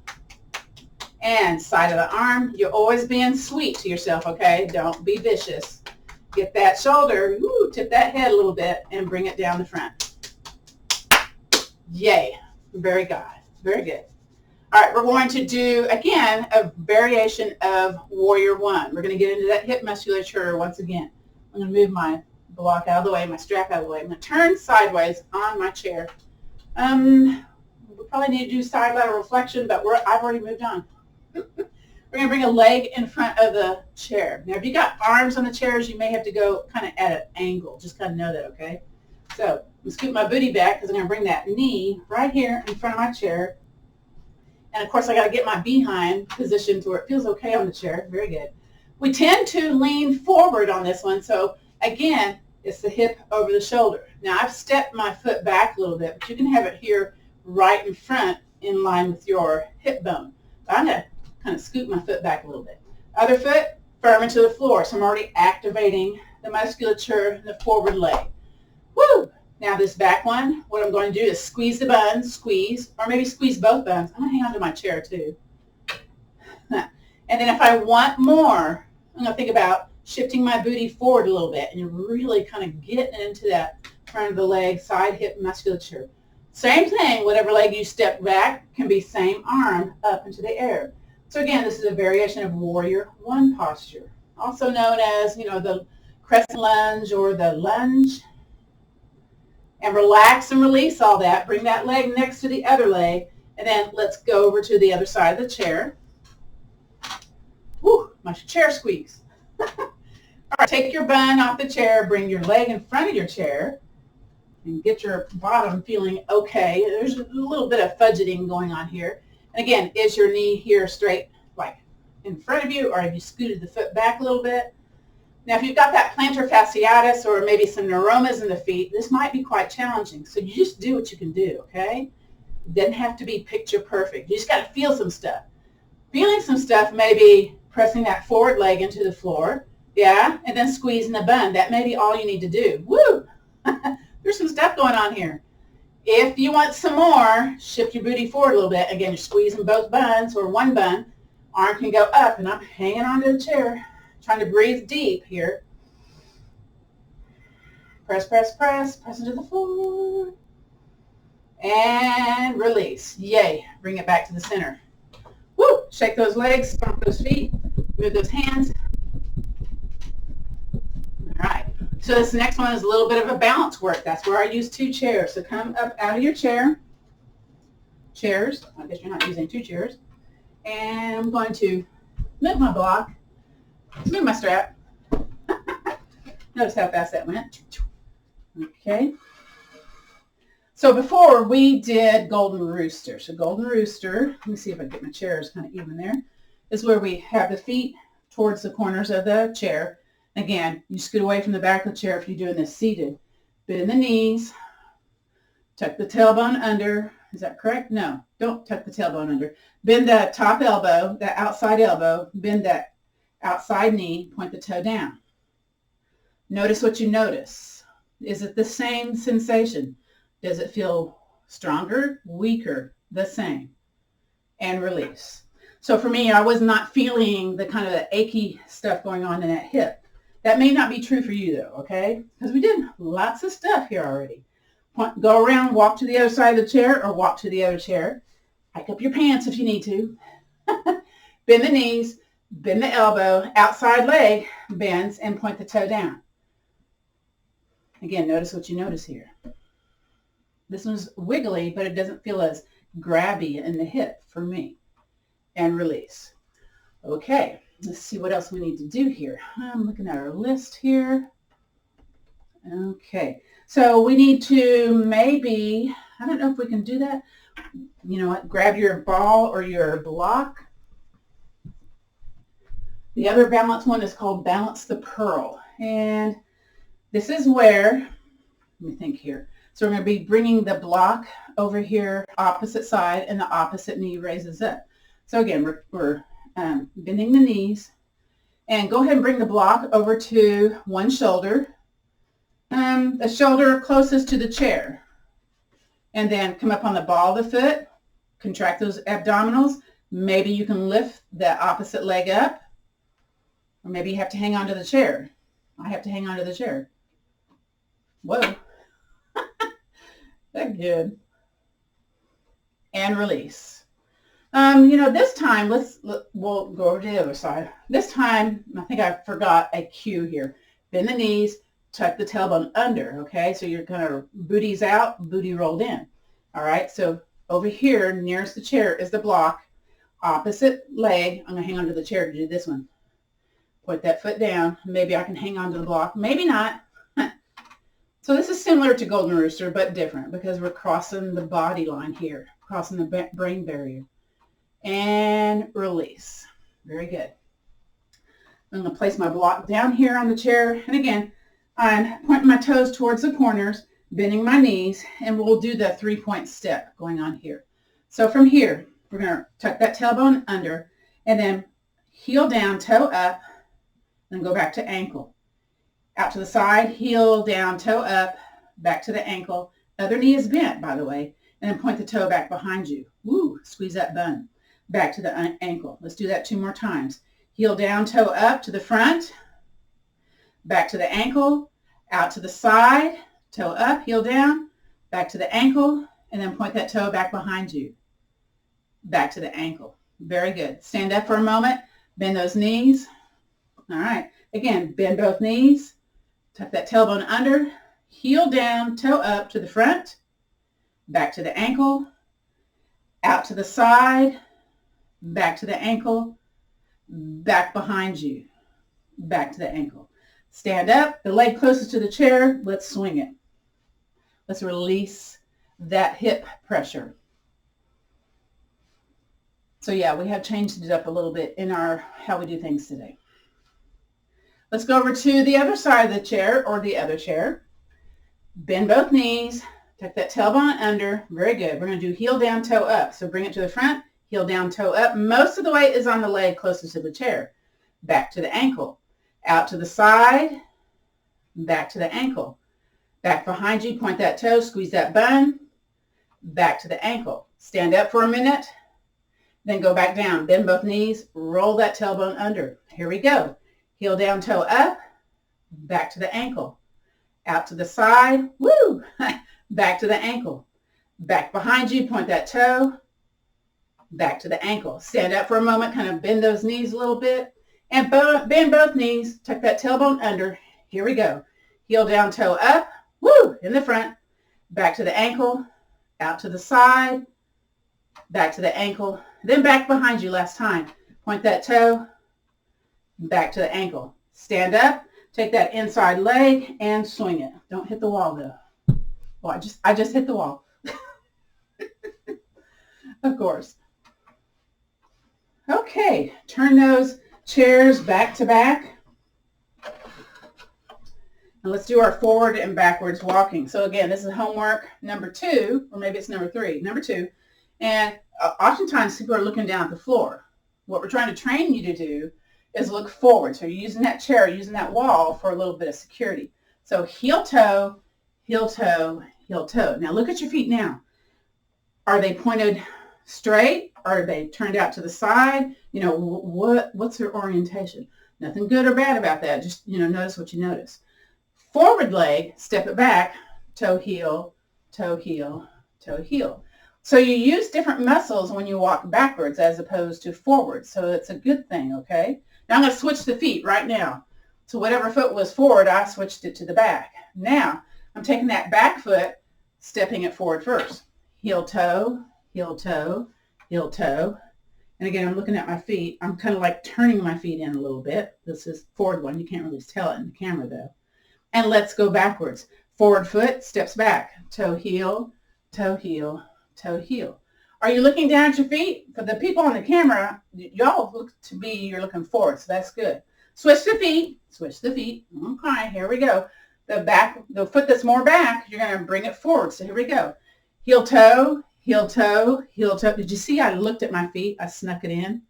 And side of the arm. You're always being sweet to yourself, okay? Don't be vicious. Get that shoulder. Ooh, tip that head a little bit and bring it down the front. Yay. Very good. Very good. All right, we're going to do, again, a variation of Warrior One. We're going to get into that hip musculature once again. I'm going to move my block out of the way, my strap out of the way. I'm going to turn sideways on my chair. We probably need to do side lateral flexion, but I've already moved on. We're going to bring a leg in front of the chair. Now, if you got arms on the chairs, you may have to go kind of at an angle. Just kind of know that, okay? So I'm going to scoot my booty back because I'm going to bring that knee right here in front of my chair. And, of course, I got to get my behind positioned to where it feels okay on the chair. Very good. We tend to lean forward on this one. So, again, it's the hip over the shoulder. Now, I've stepped my foot back a little bit, but you can have it here right in front in line with your hip bone. But I'm going to kind of scoot my foot back a little bit. Other foot firm into the floor. So I'm already activating the musculature in the forward leg. Woo! Now this back one, what I'm going to do is squeeze the buns, squeeze, or maybe squeeze both buns. I'm going to hang on to my chair too. And then if I want more, I'm going to think about shifting my booty forward a little bit, and you're really kind of getting into that front of the leg, side hip musculature. Same thing, whatever leg you step back can be same arm up into the air. So again, this is a variation of Warrior One posture, also known as, the crescent lunge or the lunge. And relax and release all that. Bring that leg next to the other leg, and then let's go over to the other side of the chair. Woo, my chair squeaks. All right, take your bun off the chair, bring your leg in front of your chair, and get your bottom feeling okay. There's a little bit of fudgeting going on here. And again, is your knee here straight, like in front of you, or have you scooted the foot back a little bit? Now, if you've got that plantar fasciitis or maybe some neuromas in the feet, this might be quite challenging. So you just do what you can do, okay? It doesn't have to be picture perfect. You just got to feel some stuff. Feeling some stuff may be pressing that forward leg into the floor, yeah, and then squeezing the bun. That may be all you need to do. Woo! There's some stuff going on here. If you want some more, shift your booty forward a little bit. Again, you're squeezing both buns or one bun. Arm can go up, and I'm hanging onto the chair, trying to breathe deep here. Press, press, press, press into the floor. And release. Yay. Bring it back to the center. Woo! Shake those legs, stomp those feet, move those hands. All right. So this next one is a little bit of a balance work. That's where I use 2 chairs. So come up out of your chair. Chairs. I guess you're not using 2 chairs. And I'm going to move my block, move my strap. Notice how fast that went. Okay. So before we did Golden Rooster. So Golden Rooster, let me see if I can get my chairs kind of even there, is where we have the feet towards the corners of the chair. Again, you scoot away from the back of the chair if you're doing this seated. Bend the knees, tuck the tailbone under. Is that correct? No, don't tuck the tailbone under. Bend that top elbow, that outside elbow, bend that outside knee, point the toe down. Notice what you notice. Is it the same sensation? Does it feel stronger, weaker, the same? And release. So for me, I was not feeling the kind of the achy stuff going on in that hip. That may not be true for you though, okay? Because we did lots of stuff here already. Go around, walk to the other side of the chair or walk to the other chair. Hike up your pants if you need to. Bend the knees, bend the elbow, outside leg bends, and point the toe down. Again, notice what you notice here. This one's wiggly, but it doesn't feel as grabby in the hip for me. And release. Okay, let's see what else we need to do here. I'm looking at our list here. Okay, so we need to maybe, I don't know if we can do that. You know what, grab your ball or your block. The other balance one is called Balance the Pearl. And this is where, let me think here. So we're going to be bringing the block over here, opposite side, and the opposite knee raises up. So again, we're bending the knees. And go ahead and bring the block over to one shoulder. The shoulder closest to the chair. And then come up on the ball of the foot. Contract those abdominals. Maybe you can lift the opposite leg up. Or maybe you have to hang on to the chair. I have to hang on to the chair. Whoa. That's good. And release. This time, we'll go over to the other side. This time, I think I forgot a cue here. Bend the knees, tuck the tailbone under, okay? So you're kind of booty's out, booty rolled in. All right, so over here, nearest the chair is the block. Opposite leg, I'm going to hang onto the chair to do this one. Put that foot down. Maybe I can hang onto the block. Maybe not. So this is similar to Golden Rooster, but different because we're crossing the body line here, crossing the brain barrier. And release. Very good. I'm going to place my block down here on the chair. And again, I'm pointing my toes towards the corners, bending my knees, and we'll do the 3-point step going on here. So from here, we're going to tuck that tailbone under and then heel down, toe up, and go back to ankle. Out to the side, heel down, toe up, back to the ankle. Other knee is bent, by the way, and then point the toe back behind you. Woo, squeeze that bun. Back to the ankle. Let's do that 2 more times. Heel down, toe up to the front, back to the ankle, out to the side, toe up, heel down, back to the ankle, and then point that toe back behind you, back to the ankle. Very good. Stand up for a moment, bend those knees. All right. Again, bend both knees, tuck that tailbone under, heel down, toe up to the front, back to the ankle, out to the side, back to the ankle, back behind you, back to the ankle. Stand up, the leg closest to the chair, let's swing it. Let's release that hip pressure. So yeah, we have changed it up a little bit in our how we do things today. Let's go over to the other side of the chair or the other chair. Bend both knees, tuck that tailbone under. Very good. We're going to do heel down, toe up. So bring it to the front, heel down, toe up. Most of the weight is on the leg closest to the chair. Back to the ankle. Out to the side, back to the ankle. Back behind you, point that toe, squeeze that bun. Back to the ankle. Stand up for a minute, then go back down. Bend both knees, roll that tailbone under. Here we go. Heel down, toe up, back to the ankle. Out to the side, woo, back to the ankle. Back behind you, point that toe, back to the ankle. Stand up for a moment, kind of bend those knees a little bit, and bend both knees, tuck that tailbone under. Here we go. Heel down, toe up, woo, in the front, back to the ankle, out to the side, back to the ankle, then back behind you last time. Point that toe, back to the ankle. Stand up, take that inside leg and swing it. Don't hit the wall though. Well, I just hit the wall. Of course. Okay, turn those chairs back to back. And let's do our forward and backwards walking. So again, this is homework number 2, or maybe it's number 3, number 2. And oftentimes people are looking down at the floor. What we're trying to train you to do is look forward. So you're using that chair, using that wall for a little bit of security. So heel toe, heel toe, heel toe. Now look at your feet now. Are they pointed straight? Are they turned out to the side? You know, what's their orientation? Nothing good or bad about that. Just, you know, notice what you notice. Forward leg, step it back, toe, heel, toe, heel, toe, heel. So you use different muscles when you walk backwards as opposed to forward. So it's a good thing, okay? Now I'm going to switch the feet right now. So whatever foot was forward, I switched it to the back. Now I'm taking that back foot, stepping it forward first. Heel toe, heel toe, heel toe. And again, I'm looking at my feet. I'm kind of like turning my feet in a little bit. This is forward one. You can't really tell it in the camera though. And let's go backwards. Forward foot, steps back. Toe, heel, toe, heel, toe, heel. Are you looking down at your feet? For the people on the camera, y'all look to be, you're looking forward, so that's good. Switch the feet, switch the feet. Okay, here we go. The foot that's more back, you're going to bring it forward. So here we go. Heel toe, heel toe, heel toe. Did you see I looked at my feet? I snuck it in.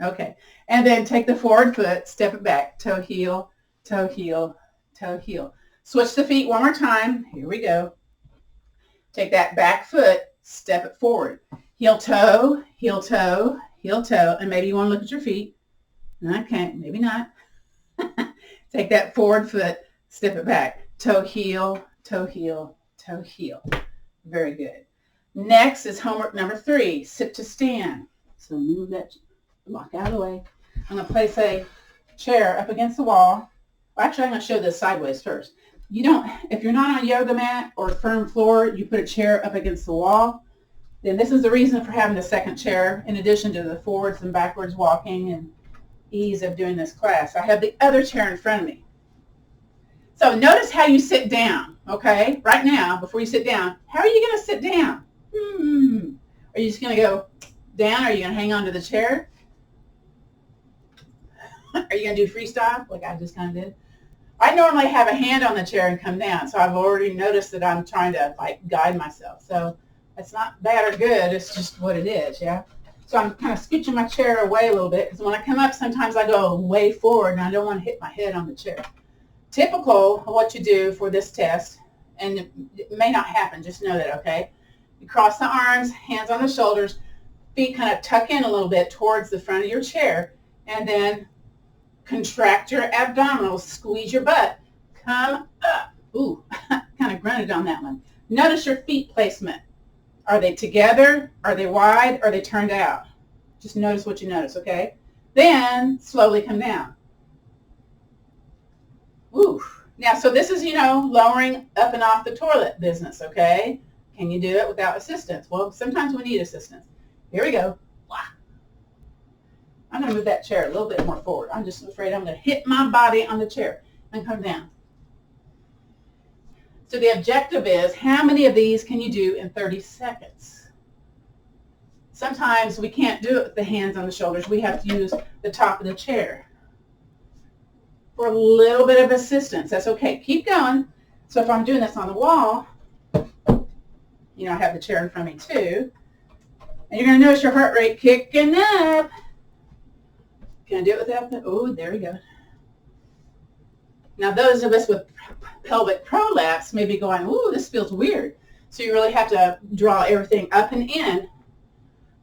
Okay. And then take the forward foot, step it back. Toe, heel, toe, heel, toe, heel. Switch the feet one more time. Here we go. Take that back foot, step it forward. Heel toe, heel toe, heel toe. And maybe you want to look at your feet. Okay, maybe not. Take that forward foot, step it back. Toe, heel, toe, heel, toe, heel. Very good. Next is homework number 3, sit to stand. So move that block out of the way. I'm going to place a chair up against the wall. Well, actually, I'm going to show this sideways first. You don't, if you're not on a yoga mat or firm floor, you put a chair up against the wall. Then this is the reason for having the second chair, in addition to the forwards and backwards walking and ease of doing this class. I have the other chair in front of me. So notice how you sit down, okay? Right now, before you sit down, how are you going to sit down? Are you just going to go down? Are you going to hang on to the chair? Are you going to do freestyle like I just kind of did? I normally have a hand on the chair and come down, so I've already noticed that I'm trying to like guide myself. So it's not bad or good, it's just what it is, yeah? So I'm kind of scooching my chair away a little bit because when I come up, sometimes I go way forward and I don't want to hit my head on the chair. Typical of what you do for this test, and it may not happen, just know that, okay? You cross the arms, hands on the shoulders, feet kind of tuck in a little bit towards the front of your chair, and then Contract your abdominals, squeeze your butt, come up. Ooh, kind of grunted on that one. Notice your feet placement. Are they together? Are they wide? Are they turned out? Just notice what you notice, okay? Then slowly come down. Ooh. Now, so this is, lowering up and off the toilet business, okay? Can you do it without assistance? Well, sometimes we need assistance. Here we go. I'm going to move that chair a little bit more forward. I'm just afraid I'm going to hit my body on the chair and come down. So the objective is, how many of these can you do in 30 seconds? Sometimes we can't do it with the hands on the shoulders. We have to use the top of the chair for a little bit of assistance. That's okay. Keep going. So if I'm doing this on the wall, I have the chair in front of me too. And you're going to notice your heart rate kicking up. Can I do it without that? Oh, there we go. Now, those of us with pelvic prolapse may be going, ooh, this feels weird. So you really have to draw everything up and in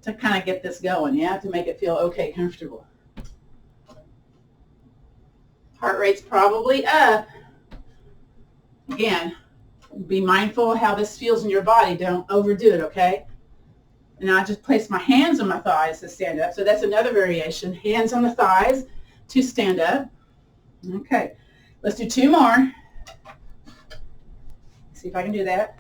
to kind of get this going, to make it feel okay, comfortable. Heart rate's probably up. Again, be mindful of how this feels in your body. Don't overdo it, okay? And I just place my hands on my thighs to stand up. So that's another variation. Hands on the thighs to stand up. Okay, let's do 2 more. See if I can do that.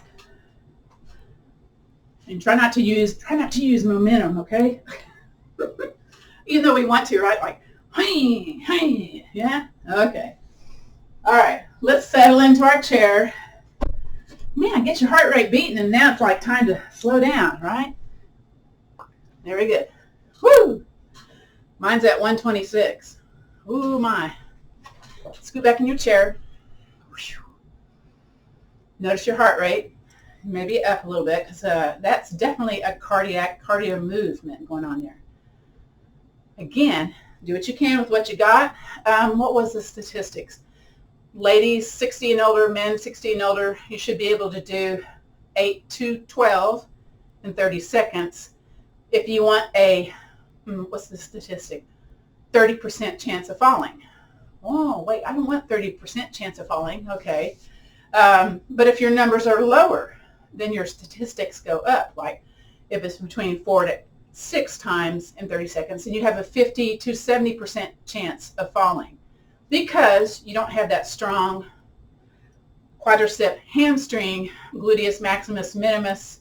And try not to use momentum, okay? Even though we want to, right? Like, hey, hey, yeah? Okay. All right, let's settle into our chair. Man, get your heart rate beating, and now it's like time to slow down, right? There we go. Woo! Mine's at 126. Ooh, my. Scoot back in your chair. Notice your heart rate. Maybe up a little bit, because that's definitely a cardio movement going on there. Again, do what you can with what you got. What was the statistics? Ladies 60 and older, men 60 and older, you should be able to do 8 to 12 in 30 seconds. If you want a, what's the statistic? 30% chance of falling. Oh, wait, I don't want 30% chance of falling. Okay. But if your numbers are lower, then your statistics go up. Like if it's between 4 to 6 times in 30 seconds, then you have a 50 to 70% chance of falling because you don't have that strong quadricep, hamstring, gluteus maximus, minimus,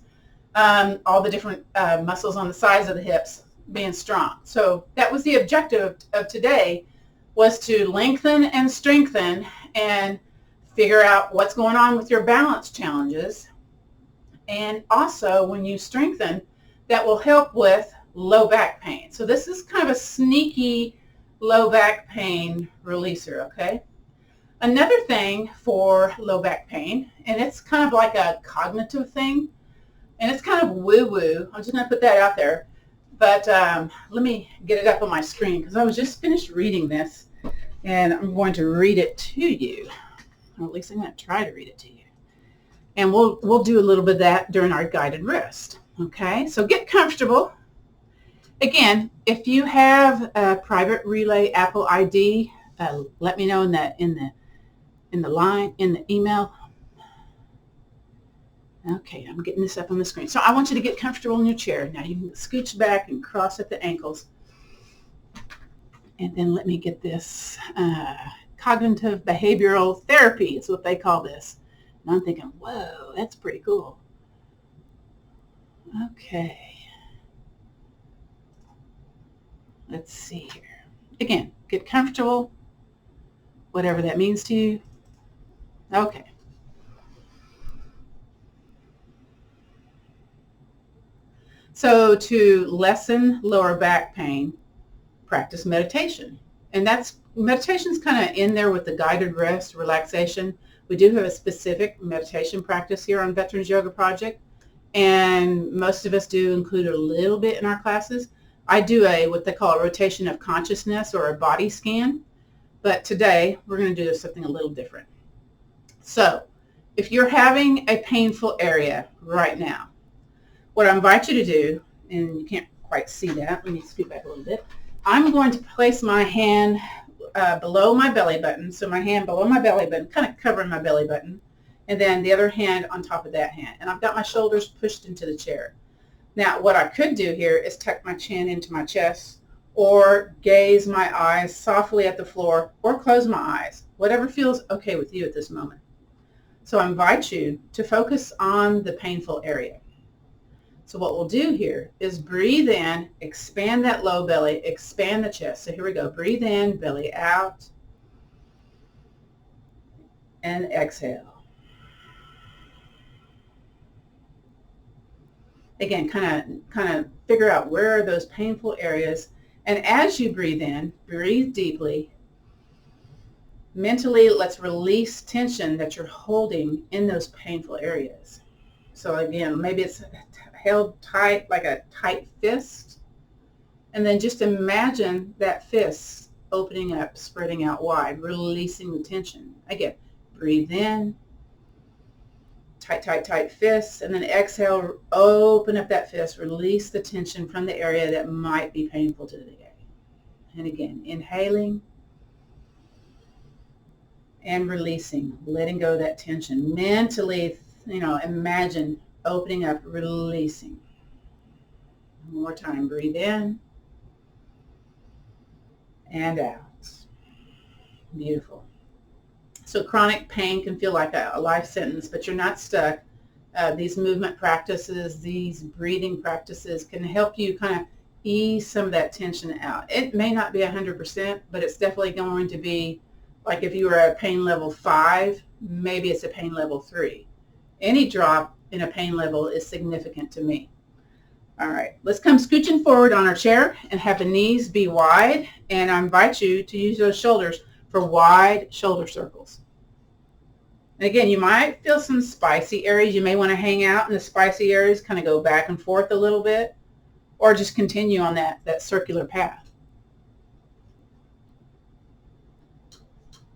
all the different muscles on the sides of the hips being strong. So that was the objective of today, was to lengthen and strengthen and figure out what's going on with your balance challenges. And also when you strengthen, that will help with low back pain. So this is kind of a sneaky low back pain releaser, okay? Another thing for low back pain, and it's kind of like a cognitive thing, and it's kind of woo-woo. I'm just going to put that out there. But let me get it up on my screen because I was just finished reading this, and I'm going to read it to you. Or at least I'm going to try to read it to you. And we'll do a little bit of that during our guided rest. Okay, so get comfortable. Again, if you have a private relay Apple ID, let me know in the email. Okay, I'm getting this up on the screen. So I want you to get comfortable in your chair. Now you can scooch back and cross at the ankles. And then let me get this cognitive behavioral therapy is what they call this. And I'm thinking, whoa, that's pretty cool. Okay. Let's see here. Again, get comfortable, whatever that means to you. Okay. So to lessen lower back pain, practice meditation. And meditation's kind of in there with the guided rest, relaxation. We do have a specific meditation practice here on Veterans Yoga Project, and most of us do include a little bit in our classes. I do what they call a rotation of consciousness or a body scan, but today we're going to do something a little different. So if you're having a painful area right now, what I invite you to do, and you can't quite see that, let me scoot back a little bit, I'm going to place my hand below my belly button, so my hand below my belly button, kind of covering my belly button, and then the other hand on top of that hand. And I've got my shoulders pushed into the chair. Now, what I could do here is tuck my chin into my chest or gaze my eyes softly at the floor or close my eyes, whatever feels okay with you at this moment. So I invite you to focus on the painful area. So what we'll do here is breathe in, expand that low belly, expand the chest. So here we go. Breathe in, belly out, and exhale. Again, kind of figure out where are those painful areas. And as you breathe in, breathe deeply. Mentally, let's release tension that you're holding in those painful areas. So again, maybe it's held tight, like a tight fist. And then just imagine that fist opening up, spreading out wide, releasing the tension. Again, breathe in. Tight, tight, tight fists, and then exhale, open up that fist, release the tension from the area that might be painful today. And again, inhaling and releasing, letting go of that tension. Mentally, imagine opening up, releasing. One more time, breathe in and out. Beautiful. So chronic pain can feel like a life sentence, but you're not stuck. These movement practices, these breathing practices can help you kind of ease some of that tension out. It may not be 100%, but it's definitely going to be like if you were at pain level 5, maybe it's a pain level 3. Any drop in a pain level is significant to me. All right, let's come scooching forward on our chair and have the knees be wide, and I invite you to use those shoulders for wide shoulder circles. And again, you might feel some spicy areas. You may want to hang out in the spicy areas, kind of go back and forth a little bit, or just continue on that circular path.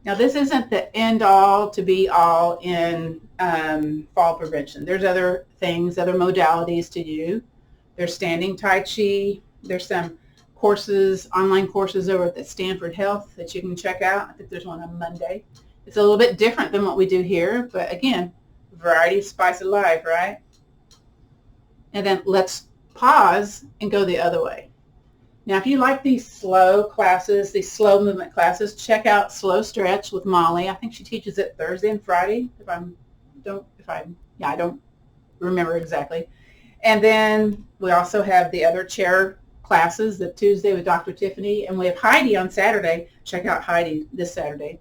Now, this isn't the end all to be all in fall prevention. There's other things, other modalities to do. There's standing Tai Chi. There's some courses, online courses over at the Stanford Health that you can check out. I think there's one on Monday. It's a little bit different than what we do here, but again, variety of spice of life, right? And then let's pause and go the other way. Now, if you like these slow classes, these slow movement classes, check out Slow Stretch with Molly. I think she teaches it Thursday and Friday, I don't remember exactly. And then we also have the other chair classes, the Tuesday with Dr. Tiffany, and we have Heidi on Saturday. Check out Heidi this Saturday.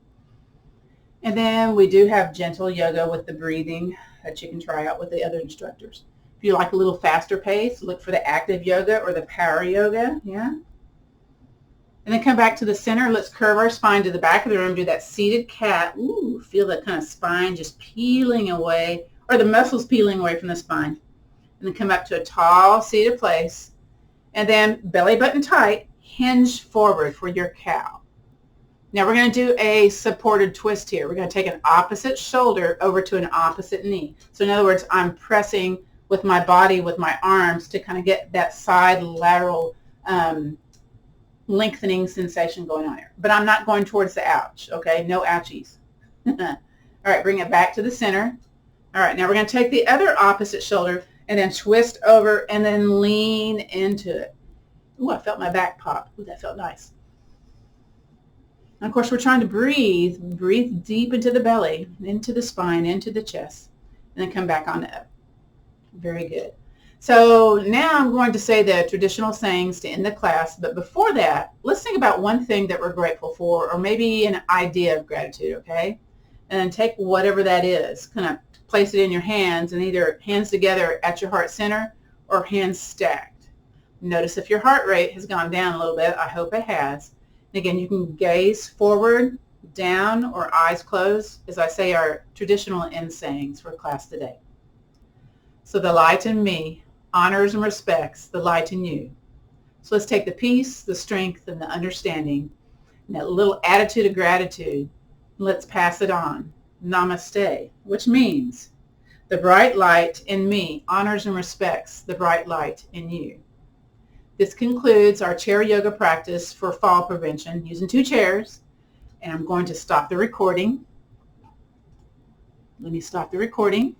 And then we do have gentle yoga with the breathing that you can try out with the other instructors. If you like a little faster pace, look for the active yoga or the power yoga, yeah? And then come back to the center. Let's curve our spine to the back of the room, do that seated cat. Ooh, feel that kind of spine just peeling away, or the muscles peeling away from the spine. And then come up to a tall seated place. And then belly button tight, hinge forward for your cow. Now we're going to do a supported twist here. We're going to take an opposite shoulder over to an opposite knee. So in other words, I'm pressing with my body, with my arms to kind of get that side lateral lengthening sensation going on here. But I'm not going towards the ouch, okay? No ouchies. All right, bring it back to the center. All right, now we're going to take the other opposite shoulder and then twist over and then lean into it. Ooh, I felt my back pop. Ooh, that felt nice. And of course, we're trying to breathe deep into the belly, into the spine, into the chest, and then come back on up. Very good. So now I'm going to say the traditional sayings to end the class, but before that, let's think about one thing that we're grateful for, or maybe an idea of gratitude, okay? And then take whatever that is, kind of place it in your hands, and either hands together at your heart center or hands stacked. Notice if your heart rate has gone down a little bit. I hope it has. And again, you can gaze forward, down, or eyes closed, as I say our traditional end sayings for class today. So the light in me honors and respects the light in you. So let's take the peace, the strength, and the understanding, and that little attitude of gratitude. Let's pass it on. Namaste, which means the bright light in me honors and respects the bright light in you. This concludes our chair yoga practice for fall prevention using 2 chairs. And I'm going to stop the recording. Let me stop the recording.